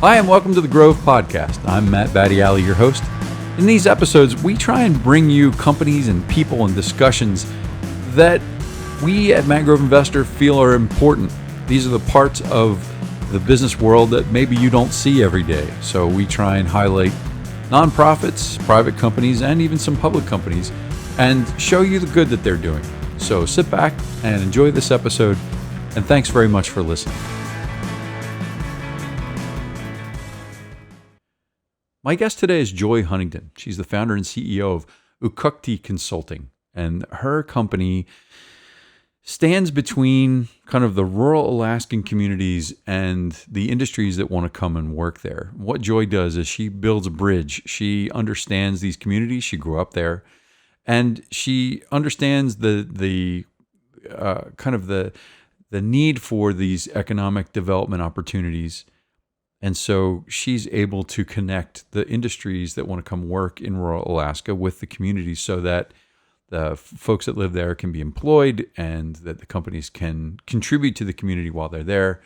Hi, and welcome to the Grove Podcast. I'm Matt Battiali, your host. In these episodes, we try and bring you companies and people and discussions that we at Mangrove Investor feel are important. These are the parts of the business world that maybe you don't see every day. So we try and highlight nonprofits, private companies, and even some public companies, and show you the good that they're doing. So sit back and enjoy this episode, and thanks very much for listening. My guest today is Joy Huntington. She's the founder and CEO of Uqaqti Consulting, and her company stands between kind of the rural Alaskan communities and the industries that want to come and work there. What Joy does is she builds a bridge. She understands these communities. She grew up there, and she understands the need for these economic development opportunities. And so she's able to connect the industries that want to come work in rural Alaska with the communities so that the folks that live there can be employed and that the companies can contribute to the community while they're there.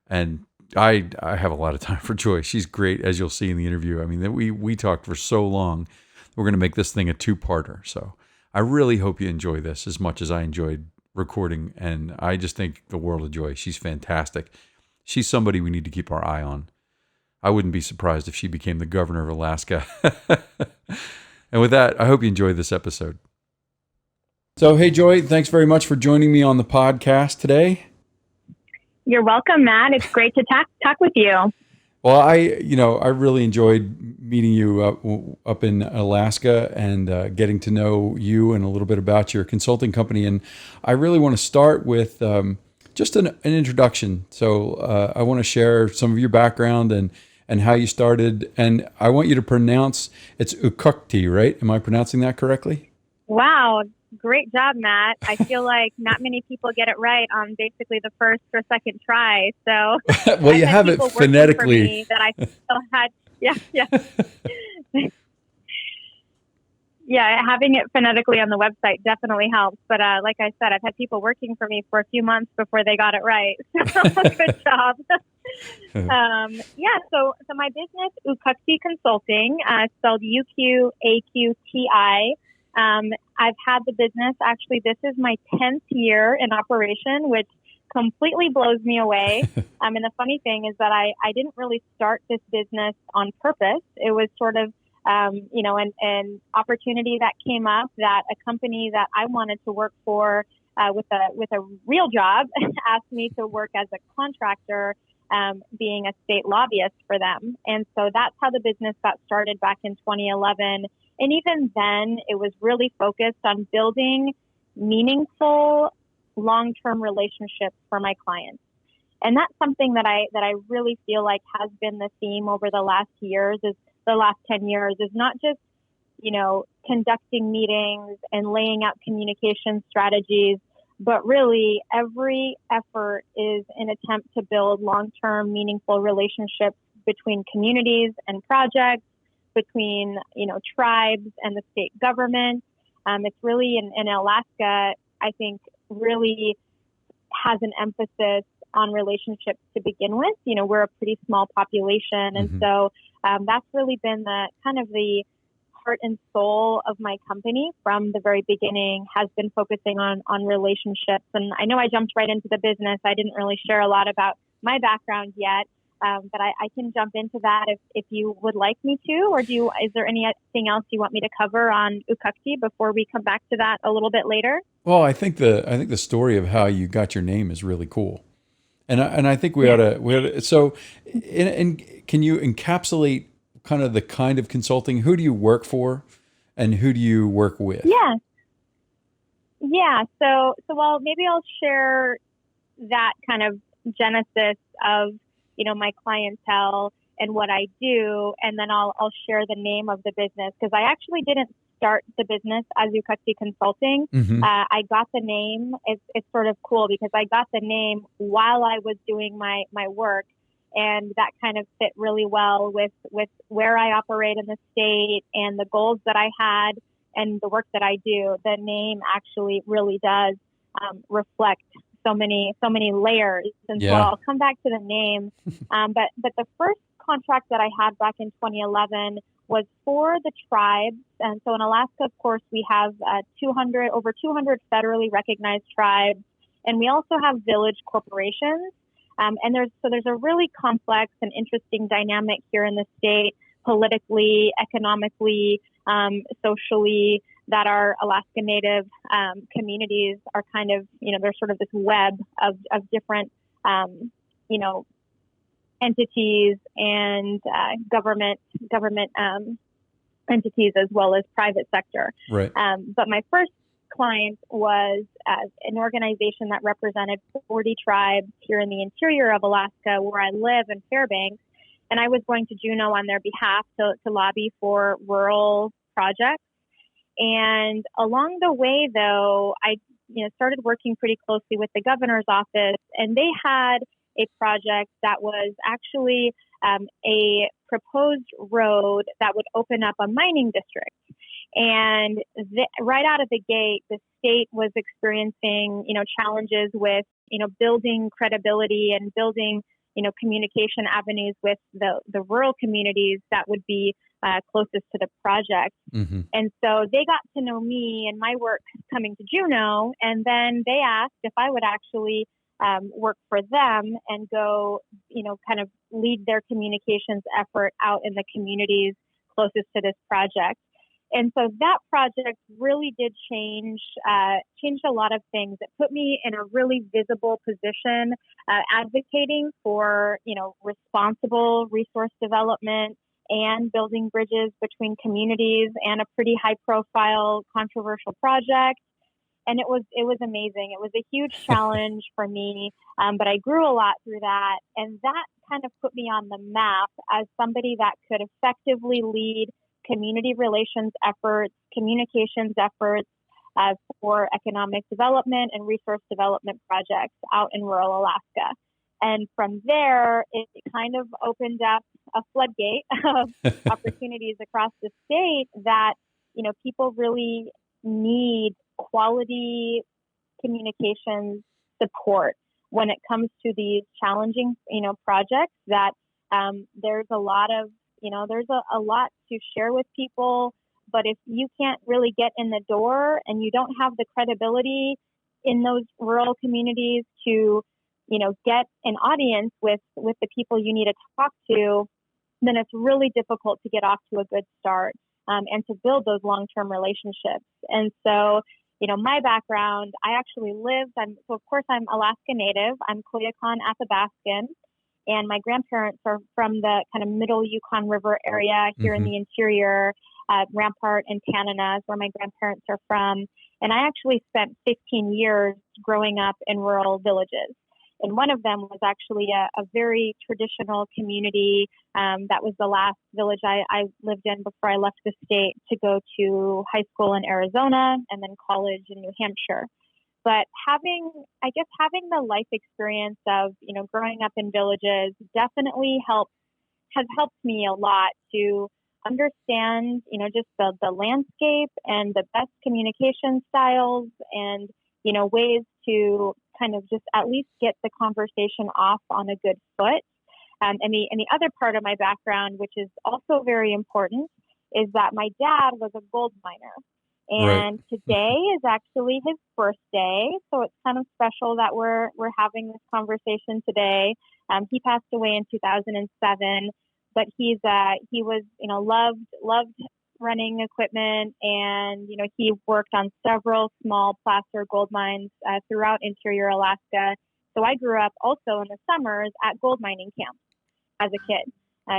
And I have a lot of time for Joy. She's great, as you'll see in the interview. I mean, we talked for so long. We're going to make this thing a two-parter. So I really hope you enjoy this as much as I enjoyed recording. And I just think the world of Joy. She's fantastic. She's somebody we need to keep our eye on. I wouldn't be surprised if she became the governor of Alaska. And with that, I hope you enjoyed this episode. So, hey, Joy, thanks very much for joining me on the podcast today. You're welcome, Matt. It's great to talk with you. Well, I really enjoyed meeting you up in Alaska and getting to know you and a little bit about your consulting company. And I really want to start with just an introduction. So I want to share some of your background and how you started. And I want you to pronounce, it's Uqaqti, right? Am I pronouncing that correctly? Wow. Great job, Matt. I feel like not many people get it right on basically the first or second try. So well, you have it phonetically. That I still had, yeah. Yeah, having it phonetically on the website definitely helps. But like I said, I've had people working for me for a few months before they got it right. So good job. So my business, Uqaqti Consulting, spelled Uqaqti. I've had the business, actually, this is my 10th year in operation, which completely blows me away. And the funny thing is that I didn't really start this business on purpose. It was sort of an opportunity that came up that a company that I wanted to work for with a real job asked me to work as a contractor, being a state lobbyist for them. And so that's how the business got started back in 2011. And even then, it was really focused on building meaningful, long-term relationships for my clients. And that's something that I really feel like has been the theme over the last 10 years, is not just, conducting meetings and laying out communication strategies, but really every effort is an attempt to build long-term, meaningful relationships between communities and projects, between, tribes and the state government. It's really in Alaska, I think, really has an emphasis on relationships to begin with. We're a pretty small population. And so that's really been the kind of the heart and soul of my company from the very beginning, has been focusing on relationships. And I know I jumped right into the business. I didn't really share a lot about my background yet. But I can jump into that if you would like me to, or is there anything else you want me to cover on Uqaqti before we come back to that a little bit later? Well, I think the story of how you got your name is really cool, and I think we ought to. So, can you encapsulate the kind of consulting? Who do you work for, and who do you work with? Yeah. So well, maybe I'll share that kind of genesis of my clientele and what I do, and then I'll share the name of the business, because I actually didn't start the business as Uqaqti Consulting. I got the name. It's sort of cool because I got the name while I was doing my work, and that kind of fit really well with where I operate in the state and the goals that I had and the work that I do. The name actually really does reflect so many layers. And so I'll come back to the name. But the first contract that I had back in 2011 was for the tribes. And so in Alaska, of course, we have over 200 federally recognized tribes, and we also have village corporations. And there's a really complex and interesting dynamic here in the state, politically, economically, socially, that our Alaska Native communities are kind of, there's sort of this web of different, entities and government entities as well as private sector. Right. But my first client was an organization that represented 40 tribes here in the interior of Alaska, where I live in Fairbanks. And I was going to Juneau on their behalf to lobby for rural projects. And along the way, though, I started working pretty closely with the governor's office, and they had a project that was actually a proposed road that would open up a mining district. And right out of the gate, the state was experiencing, challenges with, building credibility and building, communication avenues with the rural communities that would be closest to the project. Mm-hmm. And so they got to know me and my work coming to Juneau. And then they asked if I would actually work for them and go, kind of lead their communications effort out in the communities closest to this project. And so that project really did changed a lot of things. It put me in a really visible position, advocating for, responsible resource development and building bridges between communities, and a pretty high profile, controversial project. And it was amazing. It was a huge challenge for me, but I grew a lot through that. And that kind of put me on the map as somebody that could effectively lead community relations efforts, communications efforts for economic development and resource development projects out in rural Alaska. And from there, it kind of opened up a floodgate of opportunities across the state that, people really need quality communications support when it comes to these challenging, projects that there's a lot to share with people. But if you can't really get in the door and you don't have the credibility in those rural communities to, get an audience with the people you need to talk to, then it's really difficult to get off to a good start and to build those long-term relationships. And so, my background, I actually of course I'm Alaska Native. I'm Koyukon Athabascan, and my grandparents are from the kind of middle Yukon River area here in the interior. Rampart and Tanana is where my grandparents are from. And I actually spent 15 years growing up in rural villages. And one of them was actually a very traditional community. That was the last village I lived in before I left the state to go to high school in Arizona and then college in New Hampshire. But having the life experience of, growing up in villages definitely has helped me a lot to understand, just the landscape and the best communication styles and, ways to kind of just at least get the conversation off on a good foot. And the other part of my background, which is also very important, is that my dad was a gold miner. And today is actually his birthday, so it's kind of special that we're having this conversation today. He passed away in 2007, but he was loved running equipment, and he worked on several small placer gold mines throughout interior Alaska. So I grew up also in the summers at gold mining camps as a kid.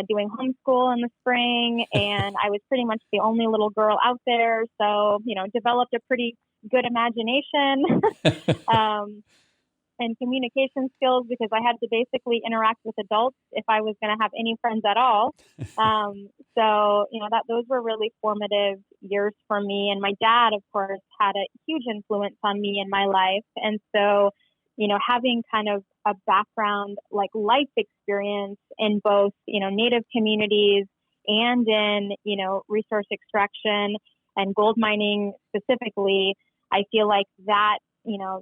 Doing homeschool in the spring, and I was pretty much the only little girl out there. So, developed a pretty good imagination and communication skills, because I had to basically interact with adults if I was going to have any friends at all. Those were really formative years for me. And my dad, of course, had a huge influence on me in my life. And so, having kind of a background, like life experience in both, Native communities and in, resource extraction and gold mining specifically, I feel like that,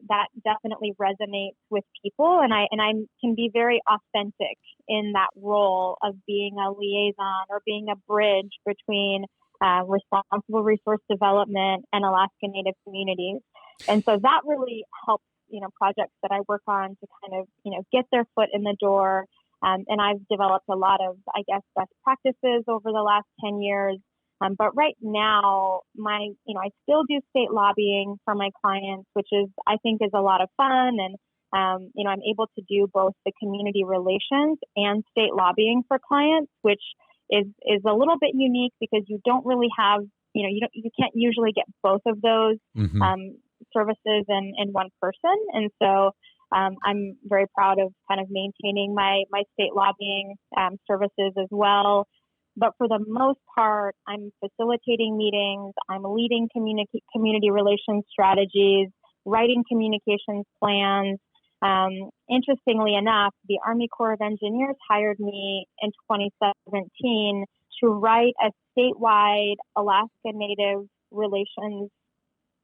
that definitely resonates with people. And I can be very authentic in that role of being a liaison or being a bridge between responsible resource development and Alaska Native communities. And so that really helps, projects that I work on to kind of, get their foot in the door. And I've developed a lot of, I guess, best practices over the last 10 years. But right now, I still do state lobbying for my clients, which I think is a lot of fun. And, I'm able to do both the community relations and state lobbying for clients, which is a little bit unique because you don't really have, you can't usually get both of those services in one person. And so I'm very proud of kind of maintaining my state lobbying services as well. But for the most part, I'm facilitating meetings, I'm leading community relations strategies, writing communications plans. Interestingly enough, the Army Corps of Engineers hired me in 2017 to write a statewide Alaska Native relations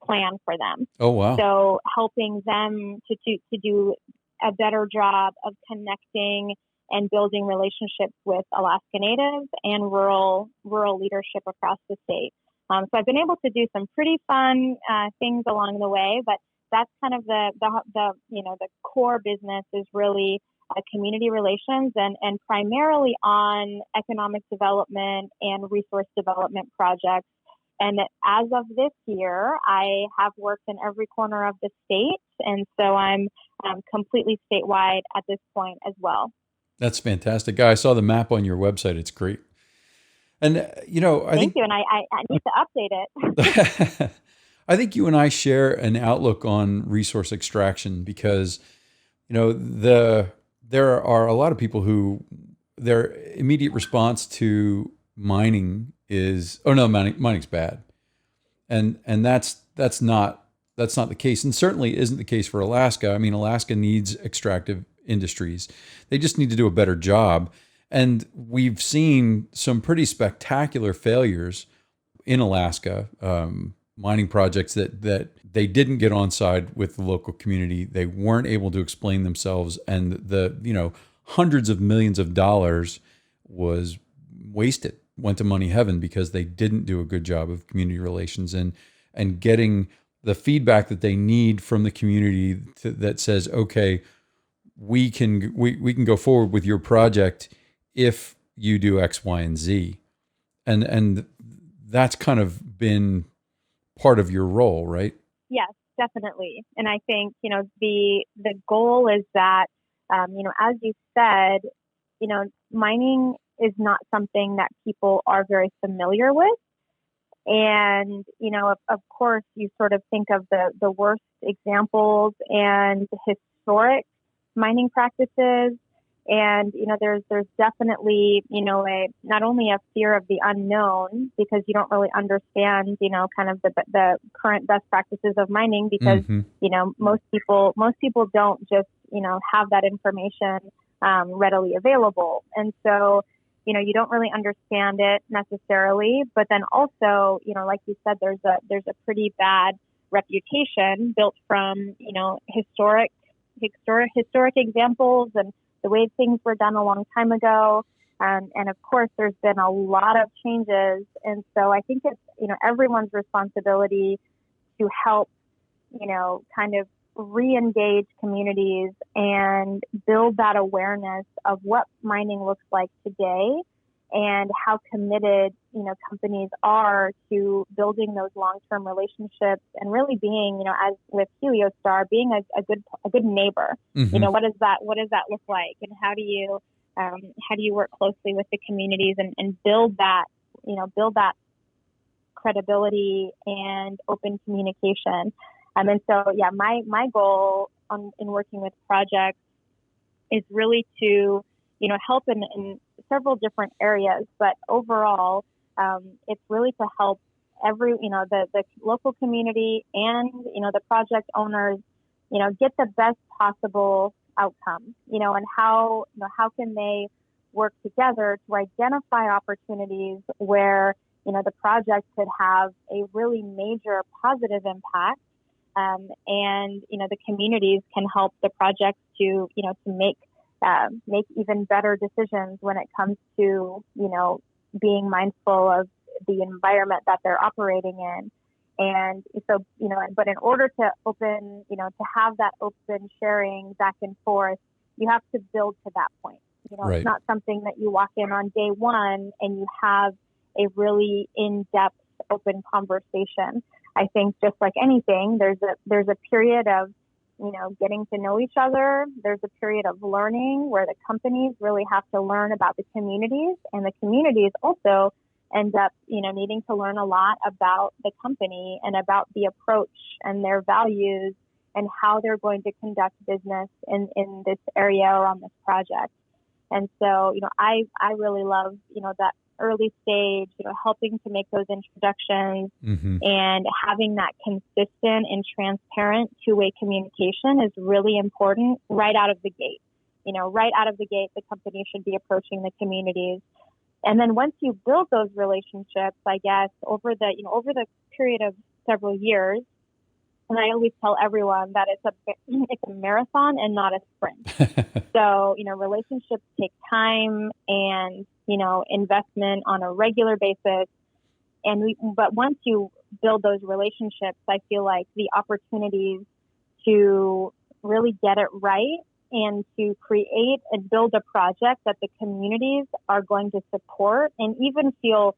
plan for them. Oh, wow. So helping them to do a better job of connecting and building relationships with Alaska Natives and rural leadership across the state. So I've been able to do some pretty fun things along the way, but that's kind of the core business is really community relations and primarily on economic development and resource development projects. And as of this year, I have worked in every corner of the state, and so I'm completely statewide at this point as well. That's fantastic. I saw the map on your website. It's great. And, Thank you. And I need to update it. I think you and I share an outlook on resource extraction because, there are a lot of people who their immediate response to mining is, oh no, mining's bad. And that's not the case. And certainly isn't the case for Alaska. I mean, Alaska needs extractive industries. They just need to do a better job. And we've seen some pretty spectacular failures in Alaska, mining projects that they didn't get on side with the local community. They weren't able to explain themselves. And the hundreds of millions of dollars was wasted, went to money heaven because they didn't do a good job of community relations and getting the feedback that they need from the community that says, okay, we can go forward with your project if you do X, Y, and Z. And that's kind of been part of your role, right? Yes, definitely. And I think, the goal is that, as you said, mining is not something that people are very familiar with. And, of course, you sort of think of the worst examples and historic mining practices. And, there's definitely, not only a fear of the unknown because you don't really understand, kind of the current best practices of mining because, most people don't just, have that information readily available. And so, you don't really understand it necessarily, but then also, like you said, there's a pretty bad reputation built from, historic examples and the way things were done a long time ago. And of course, there's been a lot of changes. And so I think it's, everyone's responsibility to help, kind of re-engage communities and build that awareness of what mining looks like today and how committed, companies are to building those long-term relationships and really being, as with Heliostar, being a good neighbor. What does that look like, and how do you work closely with the communities and build that credibility and open communication. And so, my goal in working with projects is really to, help in several different areas, but overall, it's really to help the local community and, the project owners, get the best possible outcome, and how can they work together to identify opportunities where, the project could have a really major positive impact and the communities can help the projects to make even better decisions when it comes to being mindful of the environment that they're operating in. And so, but in order to to have that open sharing back and forth, you have to build to that point. Right. It's not something that you walk in on day one and you have a really in-depth open conversation. I think just like anything, there's a period of, getting to know each other. There's a period of learning where the companies really have to learn about the communities, and the communities also end up, needing to learn a lot about the company and about the approach and their values and how they're going to conduct business in this area or on this project. And so, I really love, that early stage, helping to make those introductions and having that consistent and transparent two-way communication is really important right out of the gate. Right out of the gate, the company should be approaching the communities. And then once you build those relationships, I guess, over the period of several years, and I always tell everyone that it's a marathon and not a sprint. So, relationships take time and, investment on a regular basis. But once you build those relationships, I feel like the opportunities to really get it right and to create and build a project that the communities are going to support and even feel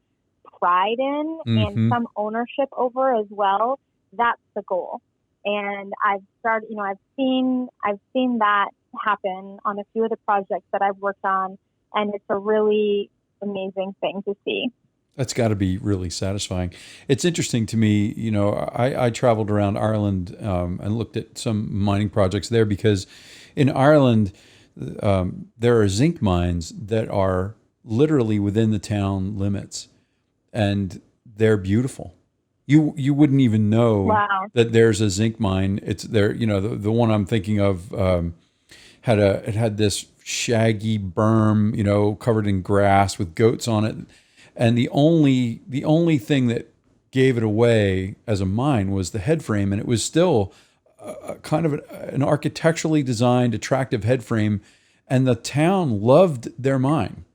pride in and some ownership over as well, that's the goal. And I've seen that happen on a few of the projects that I've worked on, and it's a really amazing thing to see. That's got to be really satisfying. It's interesting to me, I traveled around Ireland and looked at some mining projects there because in Ireland, there are zinc mines that are literally within the town limits, and they're beautiful. You wouldn't even know that there's a zinc mine. It's there. The one I'm thinking of had this shaggy berm, covered in grass with goats on it. And the only thing that gave it away as a mine was the head frame, and it was still kind of an architecturally designed, attractive head frame. And the town loved their mine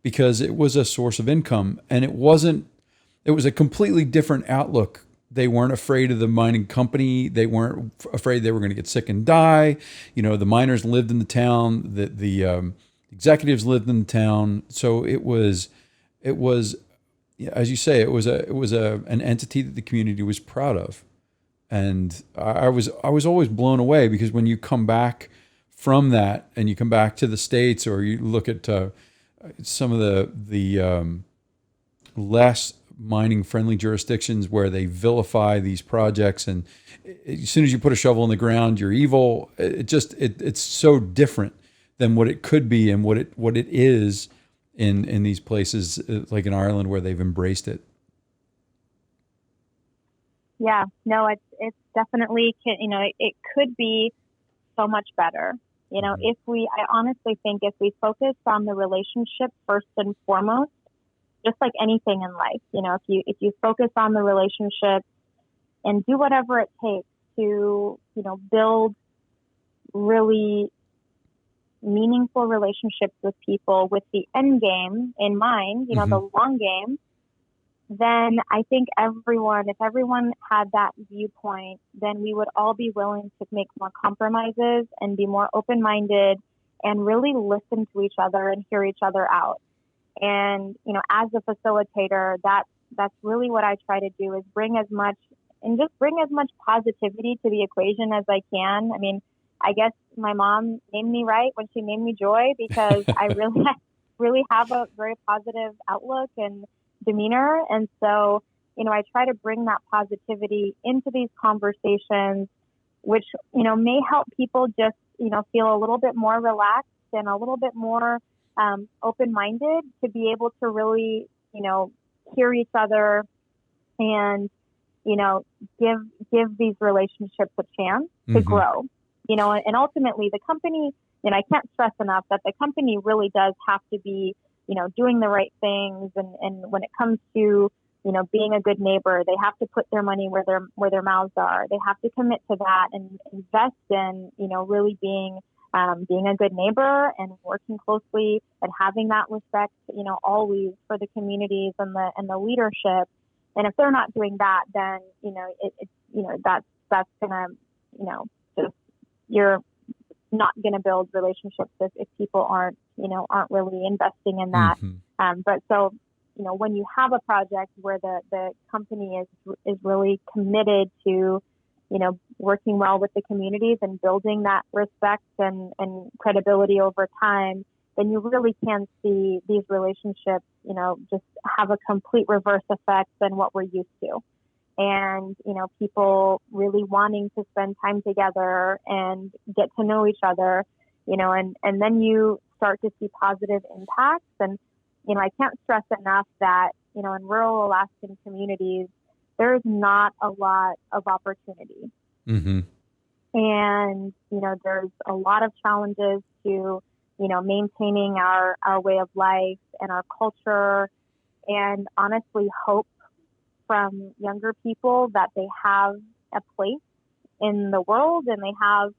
because it was a source of income, and it was a completely different outlook. They weren't afraid of the mining company. They weren't afraid they were going to get sick and die. The miners lived in the town. The executives lived in the town. So it was, as you say, it was an entity that the community was proud of. And I was always blown away because when you come back from that and you come back to the States, or you look at some of the less mining friendly jurisdictions where they vilify these projects, and as soon as you put a shovel in the ground, you're evil. It's so different than what it could be and what it is in these places like in Ireland where they've embraced it. Yeah, no, it's definitely, it could be so much better. I honestly think if we focus on the relationship first and foremost, just like anything in life, if you focus on the relationship and do whatever it takes to, build really meaningful relationships with people with the end game in mind, the long game, then I think if everyone had that viewpoint, then we would all be willing to make more compromises and be more open-minded and really listen to each other and hear each other out. And, as a facilitator, that's really what I try to do, is bring as much positivity to the equation as I can. I mean, I guess my mom named me right when she named me Joy, because I really have a very positive outlook and demeanor. And so, I try to bring that positivity into these conversations, which, may help people just, feel a little bit more relaxed and a little bit more open-minded to be able to really, hear each other and, give these relationships a chance to grow, and ultimately the company, and I can't stress enough that the company really does have to be, doing the right things. And when it comes to, being a good neighbor. They have to put their money where their mouths are. They have to commit to that and invest in, really being a good neighbor and working closely and having that respect, always for the communities and the leadership. And if they're not doing that, then, that's gonna, just, you're not going to build relationships if people aren't really investing in that. But so, when you have a project where the company is really committed to, working well with the communities and building that respect and credibility over time, then you really can see these relationships, just have a complete reverse effect than what we're used to. And, people really wanting to spend time together and get to know each other, and then you start to see positive impacts. And, I can't stress enough that, in rural Alaskan communities, there's not a lot of opportunity. Mm-hmm. And, there's a lot of challenges to, maintaining our way of life and our culture, and honestly hope from younger people that they have a place in the world and they have,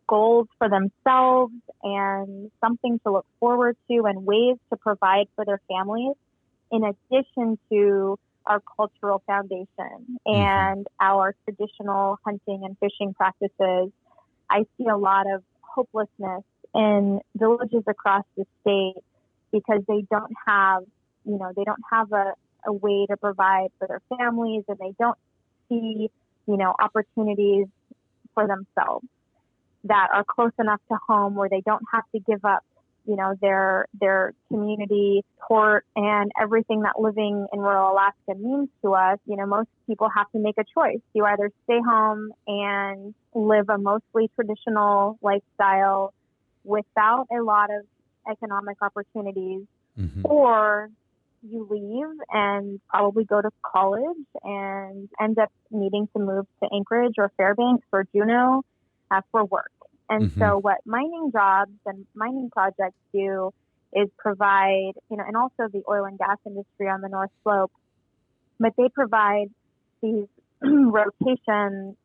goals for themselves and something to look forward to and ways to provide for their families in addition to our cultural foundation and our traditional hunting and fishing practices. I see a lot of hopelessness in villages across the state because they don't have, a way to provide for their families, and they don't see, opportunities for themselves that are close enough to home where they don't have to give up, their community support and everything that living in rural Alaska means to us. Most people have to make a choice. You either stay home and live a mostly traditional lifestyle without a lot of economic opportunities, or you leave and probably go to college and end up needing to move to Anchorage or Fairbanks or Juneau for work. And so what mining jobs and mining projects do is provide, and also the oil and gas industry on the North Slope, but they provide these rotation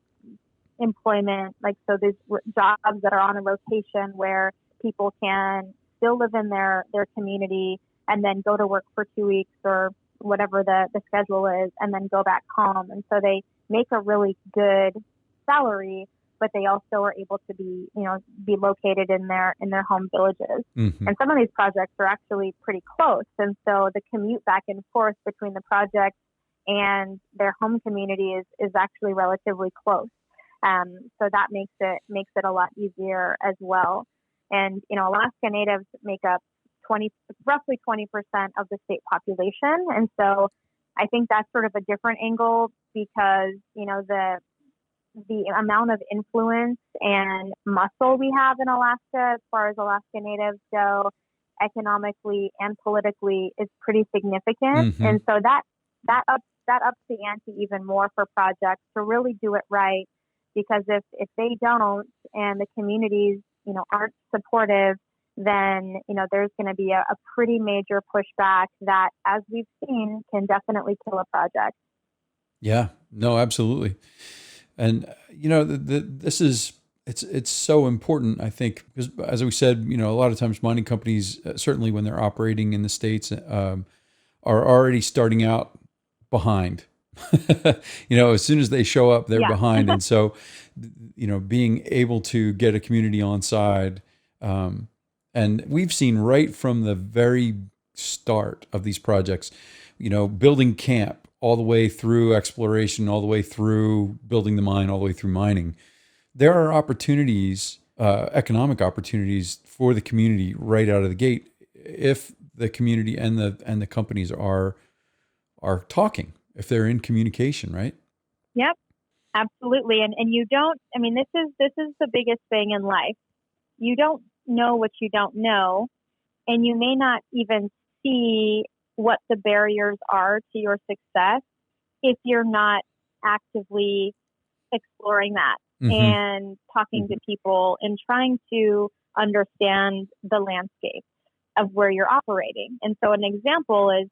employment, so these jobs that are on a rotation where people can still live in their community and then go to work for 2 weeks or whatever the schedule is, and then go back home. And so they make a really good salary, but they also are able to be located in their home villages. And some of these projects are actually pretty close. And so the commute back and forth between the project and their home community is actually relatively close. So that makes it a lot easier as well. And, Alaska Natives make up roughly 20% of the state population. And so I think that's sort of a different angle because, the amount of influence and muscle we have in Alaska as far as Alaska Natives go, economically and politically, is pretty significant. And so that ups the ante even more for projects to really do it right. Because if they don't and the communities, aren't supportive, then, there's going to be a pretty major pushback that, as we've seen, can definitely kill a project. Yeah, no, absolutely. And, this is, it's so important, I think, because as we said, a lot of times mining companies, certainly when they're operating in the States, are already starting out behind. As soon as they show up, they're behind. And so, being able to get a community on side, and we've seen right from the very start of these projects, building camp all the way through exploration, all the way through building the mine, all the way through mining. There are opportunities, economic opportunities for the community right out of the gate if the community and the companies are talking, if they're in communication, right? Yep, absolutely. And you don't, this is the biggest thing in life. You don't know what you don't know, and you may not even see what the barriers are to your success if you're not actively exploring that and talking to people and trying to understand the landscape of where you're operating. And so an example is,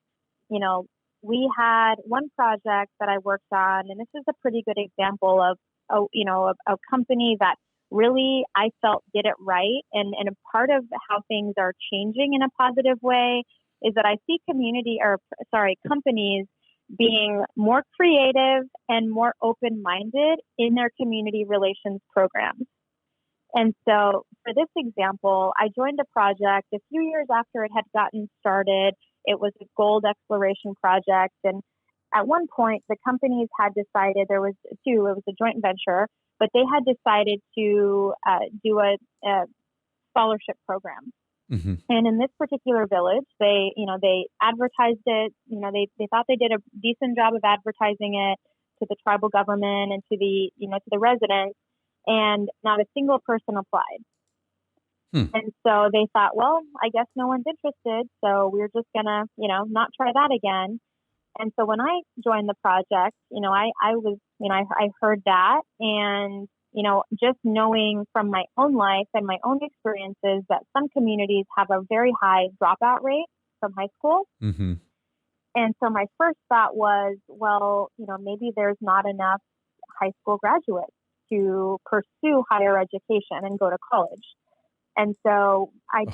we had one project that I worked on, and this is a pretty good example of a company that really I felt did it right. And a part of how things are changing in a positive way is that I see companies being more creative and more open-minded in their community relations programs. And so for this example, I joined a project a few years after it had gotten started. It was a gold exploration project. And at one point, the companies had decided, it was a joint venture, but they had decided to do a scholarship program. Mm-hmm. And in this particular village, they advertised it. They thought they did a decent job of advertising it to the tribal government and to the residents, and not a single person applied. And so they thought, well, I guess no one's interested, so we're just gonna, not try that again. And so when I joined the project, I heard that, and just knowing from my own life and my own experiences that some communities have a very high dropout rate from high school. Mm-hmm. And so my first thought was, well, maybe there's not enough high school graduates to pursue higher education and go to college. And so I,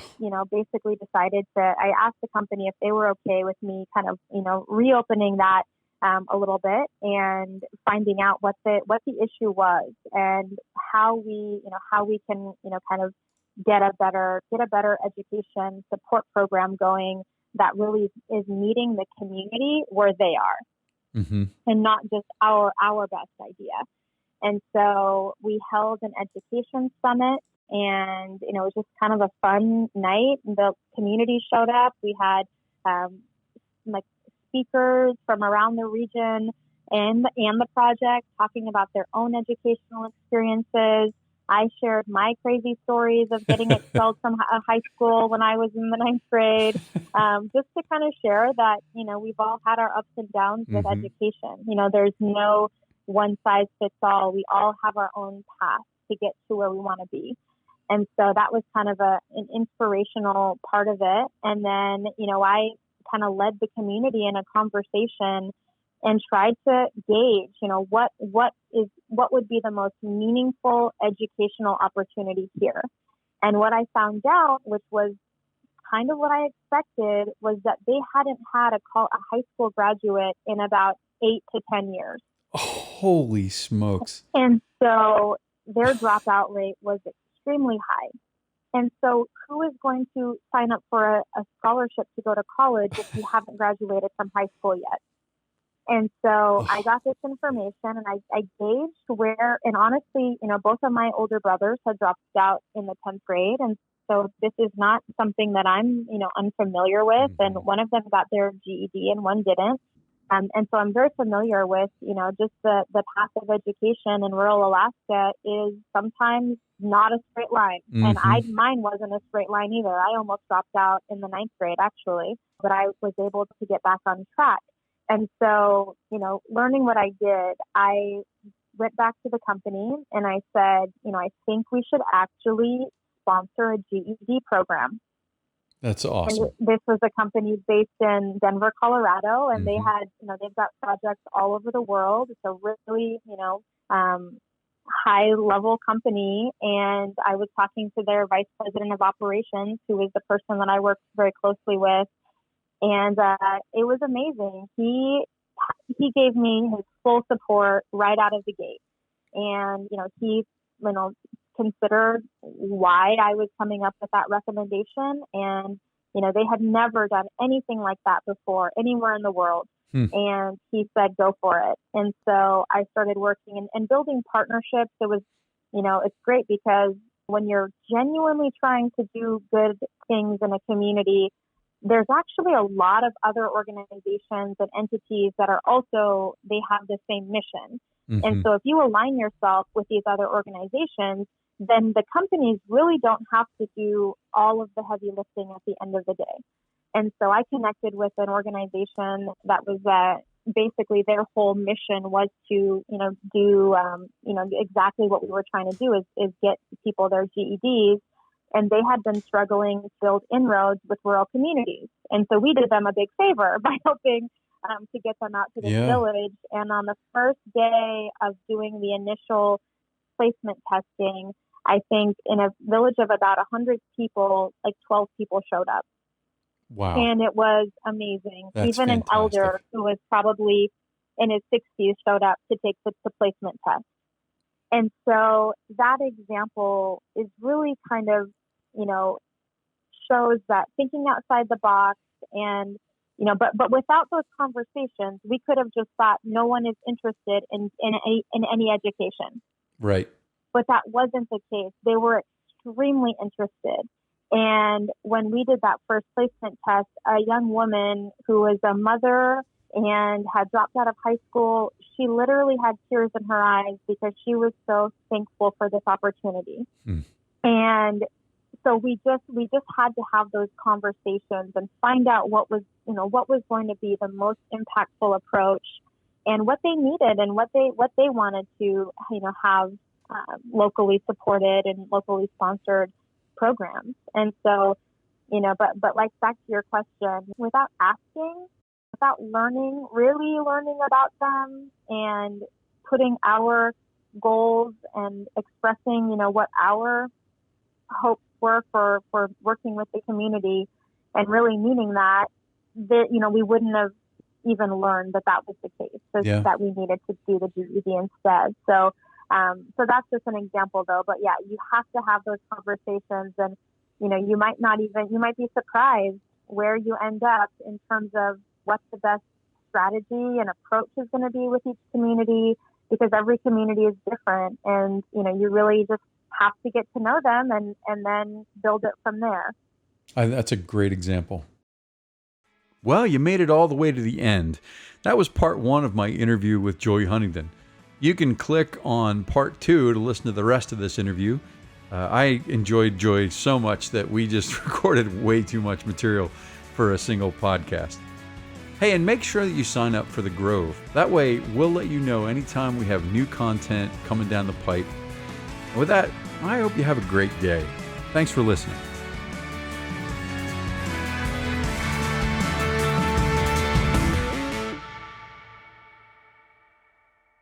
basically decided I asked the company if they were okay with me kind of, reopening that a little bit and finding out what the issue was and how we can, kind of get a better education support program going that really is meeting the community where they are, mm-hmm. and not just our best idea. And so we held an education summit, and it was just kind of a fun night. The community showed up. We had speakers from around the region and the project talking about their own educational experiences. I shared my crazy stories of getting expelled from a high school when I was in the 9th grade, just to kind of share that, we've all had our ups and downs with mm-hmm. education. There's no one size fits all. We all have our own path to get to where we want to be. And so that was kind of an inspirational part of it. And then, I kind of led the community in a conversation and tried to gauge, what would be the most meaningful educational opportunity here. And what I found out, which was kind of what I expected, was that they hadn't had a high school graduate in about 8 to 10 years. Holy smokes. And so their dropout rate was extremely high. And so who is going to sign up for a scholarship to go to college if you haven't graduated from high school yet? And so I got this information, and I gauged where, and honestly, both of my older brothers had dropped out in the 10th grade. And so this is not something that I'm, unfamiliar with. Mm-hmm. And one of them got their GED and one didn't. And so I'm very familiar with, just the path of education in rural Alaska is sometimes not a straight line. Mm-hmm. And mine wasn't a straight line either. I almost dropped out in the 9th grade, actually, but I was able to get back on track. And so, learning what I did, I went back to the company and I said, I think we should actually sponsor a GED program. That's awesome. And this was a company based in Denver, Colorado, and mm-hmm. they had, they've got projects all over the world. It's a really, high level company. And I was talking to their vice president of operations, who was the person that I worked very closely with. And it was amazing. He gave me his full support right out of the gate. And, he, considered why I was coming up with that recommendation. And, they had never done anything like that before anywhere in the world. And he said, go for it. And so I started working and building partnerships. It was, it's great because when you're genuinely trying to do good things in a community, there's actually a lot of other organizations and entities that are also, they have the same mission. Mm-hmm. And so if you align yourself with these other organizations, then the companies really don't have to do all of the heavy lifting at the end of the day. And so I connected with an organization that was basically their whole mission was to, do, exactly what we were trying to do is get people their GEDs. And they had been struggling to build inroads with rural communities. And so we did them a big favor by helping to get them out to this Yeah. village. And on the first day of doing the initial placement testing, I think in a village of about 100 people, like 12 people showed up. Wow. And it was amazing. That's Even an elder fantastic. who was probably in his 60s showed up to take the placement test. And so that example is really kind of, shows that thinking outside the box and, but without those conversations, we could have just thought no one is interested in any education. Right. But that wasn't the case. They were extremely interested. And when we did that first placement test, a young woman who was a mother and had dropped out of high school, she literally had tears in her eyes because she was so thankful for this opportunity. And so we just had to have those conversations and find out what was going to be the most impactful approach and what they needed and what they wanted to, have locally supported and locally sponsored programs. And so, but like back to your question, without asking, without really learning about them and putting our goals and expressing, what our hopes were for working with the community and really meaning that, we wouldn't have even learned that was the case, that we needed to do the GED instead. So that's just an example though, but yeah, you have to have those conversations and, you might be surprised where you end up in terms of what the best strategy and approach is going to be with each community, because every community is different and, you really just have to get to know them and then build it from there. That's a great example. Well, you made it all the way to the end. That was part 1 of my interview with Joy Huntington. You can click on part 2 to listen to the rest of this interview. I enjoyed Joy so much that we just recorded way too much material for a single podcast. Hey, and make sure that you sign up for The Grove. That way, we'll let you know anytime we have new content coming down the pipe. And with that, I hope you have a great day. Thanks for listening.